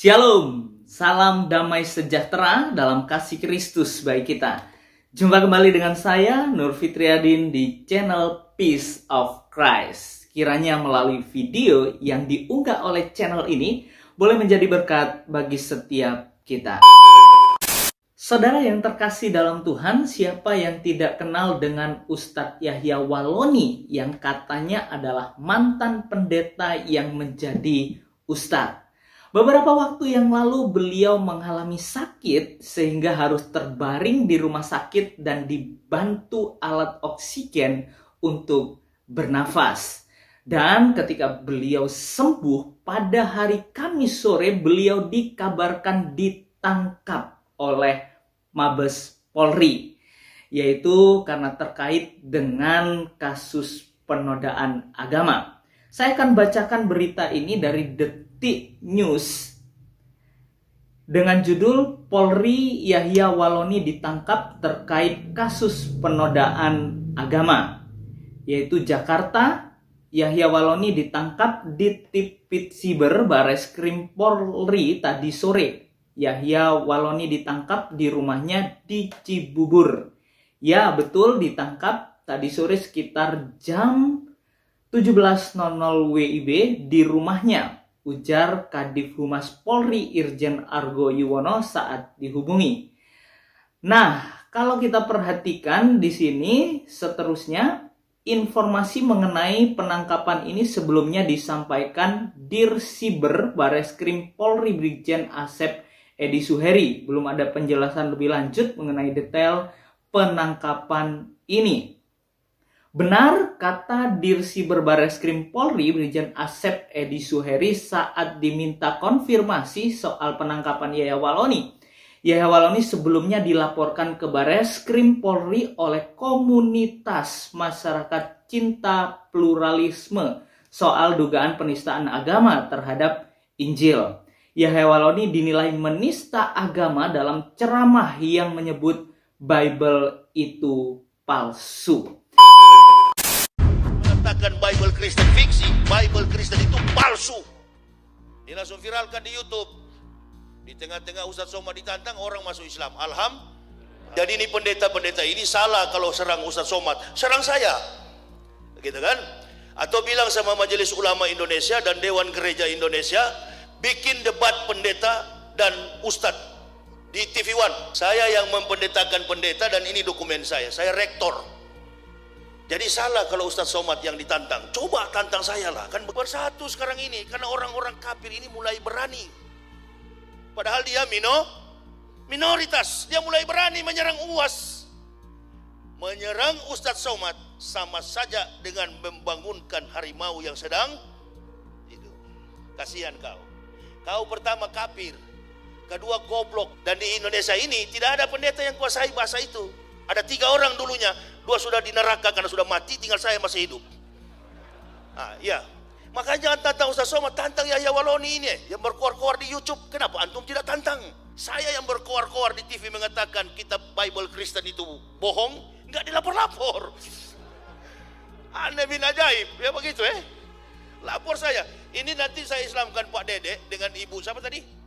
Shalom, salam damai sejahtera dalam kasih Kristus bagi kita. Jumpa kembali dengan saya, Nur Fitriadin, di channel Peace of Christ. Kiranya melalui video yang diunggah oleh channel ini boleh menjadi berkat bagi setiap kita. Saudara yang terkasih dalam Tuhan, siapa yang tidak kenal dengan Ustadz Yahya Walloni yang katanya adalah mantan pendeta yang menjadi ustadz? Beberapa waktu yang lalu beliau mengalami sakit sehingga harus terbaring di rumah sakit dan dibantu alat oksigen untuk bernafas. Dan ketika beliau sembuh pada hari Kamis sore, beliau dikabarkan ditangkap oleh Mabes Polri, yaitu karena terkait dengan kasus penodaan agama. Saya akan bacakan berita ini dari Detik News dengan judul Polri Yahya Walloni ditangkap terkait kasus penodaan agama, yaitu Jakarta. Yahya Walloni ditangkap di Tipit Siber Bareskrim Polri tadi sore. Yahya Walloni ditangkap di rumahnya di Cibubur. Ya, betul, ditangkap tadi sore sekitar jam 17.00 WIB di rumahnya, ujar Kadif Humas Polri Irjen Argo Yuwono saat dihubungi. Nah, kalau kita perhatikan di sini seterusnya, informasi mengenai penangkapan ini sebelumnya disampaikan Dirsiber Bareskrim Polri Brigjen Asep Edi Suheri. Belum ada penjelasan lebih lanjut mengenai detail penangkapan ini. Benar kata Dirsiber Bareskrim Polri Brigjen Asep Edi Suheri saat diminta konfirmasi soal penangkapan Yahya Walloni. Yahya Walloni sebelumnya dilaporkan ke Bareskrim Polri oleh komunitas masyarakat cinta pluralisme soal dugaan penistaan agama terhadap Injil. Yahya Walloni dinilai menista agama dalam ceramah yang menyebut Bible itu palsu. Mengatakan Bible Kristen fiksi, Bible Kristen itu palsu. Dia langsung viralkan di YouTube. Di tengah-tengah Ustadz Somad ditantang, orang masuk Islam. Jadi ini pendeta-pendeta ini salah kalau serang Ustadz Somad, serang saya, gitu kan? Atau bilang sama Majelis Ulama Indonesia dan Dewan Gereja Indonesia, bikin debat pendeta dan Ustadz di TV One. Saya yang mempendetakan pendeta dan ini dokumen saya rektor. Jadi salah kalau Ustadz Somad yang ditantang. Coba tantang saya lah, kan bersatu sekarang ini. Karena orang-orang kafir ini mulai berani. Padahal dia minoritas. Dia mulai berani menyerang UAS. Menyerang Ustadz Somad sama saja dengan membangunkan harimau yang sedang itu. Kasihan kau. Kau pertama kafir, kedua goblok. Dan di Indonesia ini tidak ada pendeta yang kuasai bahasa itu. Ada 3 orang dulunya, 2 sudah di neraka karena sudah mati, tinggal saya masih hidup. Ya. Makanya jangan tantang Ustadz Somad, tantang Yahya Walloni ini yang berkoar-koar di YouTube. Kenapa antum tidak tantang? Saya yang berkoar-koar di TV mengatakan kitab Bible Kristen itu bohong, nggak dilapor-lapor. Aneh bin ajaib, ya begitu Lapor saya. Ini nanti saya Islamkan Pak Dede dengan ibu siapa tadi?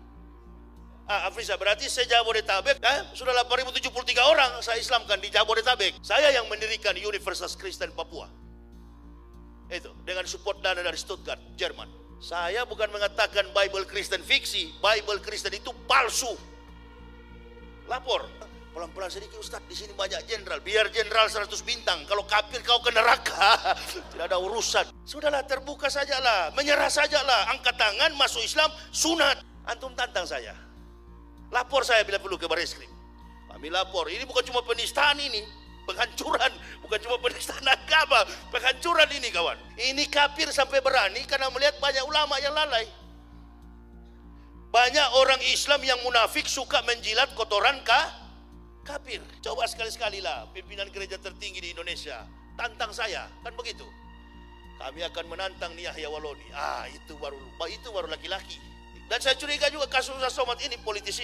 Afrisa, berarti se-Jabodetabek sudah 8.073 orang saya Islamkan di Jabodetabek. Saya yang mendirikan Universitas Kristen Papua. Itu dengan support dana dari Stuttgart, Jerman. Saya bukan mengatakan Bible Kristen fiksi, Bible Kristen itu palsu. Lapor. Pelan-pelan sedikit Ustadz, di sini banyak jenderal. Biar jenderal 100 bintang. Kalau kafir kau ke neraka, tidak ada urusan. Sudahlah, terbuka sajalah, menyerah sajalah, angkat tangan, masuk Islam, sunat. Antum tantang saya. Lapor saya bila perlu ke Bareskrim. Kami lapor. Ini bukan cuma penistaan ini, penghancuran, bukan cuma penistaan agama, penghancuran ini kawan. Ini kafir sampai berani karena melihat banyak ulama yang lalai. Banyak orang Islam yang munafik suka menjilat kotoran kafir. Coba sekali-sekali lah pimpinan gereja tertinggi di Indonesia tantang saya, kan begitu. Kami akan menantang Yahya Walloni. Itu baru laki-laki. Dan saya curiga juga kasus Ustadz Somad ini politik,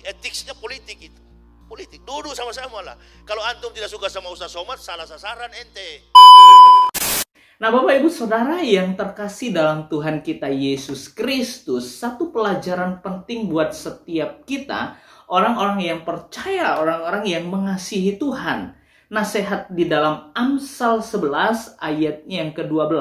etiknya politik itu. Politik, duduk sama-sama lah. Kalau antum tidak suka sama Ustadz Somad, salah sasaran ente. Nah, Bapak Ibu Saudara yang terkasih dalam Tuhan kita Yesus Kristus, satu pelajaran penting buat setiap kita, orang-orang yang percaya, orang-orang yang mengasihi Tuhan. Nasihat di dalam Amsal 11 ayatnya yang ke-12,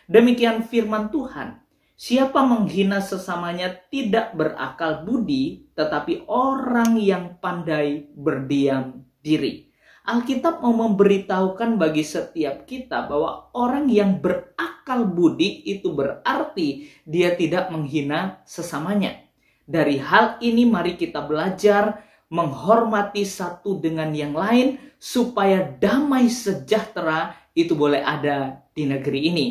demikian firman Tuhan. Siapa menghina sesamanya tidak berakal budi, tetapi orang yang pandai berdiam diri. Alkitab mau memberitahukan bagi setiap kita bahwa orang yang berakal budi itu berarti dia tidak menghina sesamanya. Dari hal ini mari kita belajar menghormati satu dengan yang lain supaya damai sejahtera itu boleh ada di negeri ini.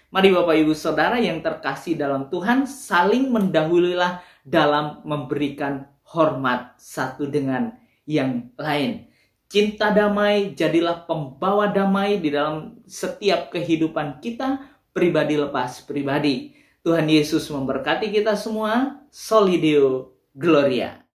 Mari Bapak Ibu Saudara yang terkasih dalam Tuhan, saling mendahululah dalam memberikan hormat satu dengan yang lain. Cinta damai, jadilah pembawa damai di dalam setiap kehidupan kita, pribadi lepas pribadi. Tuhan Yesus memberkati kita semua. Solideo Gloria.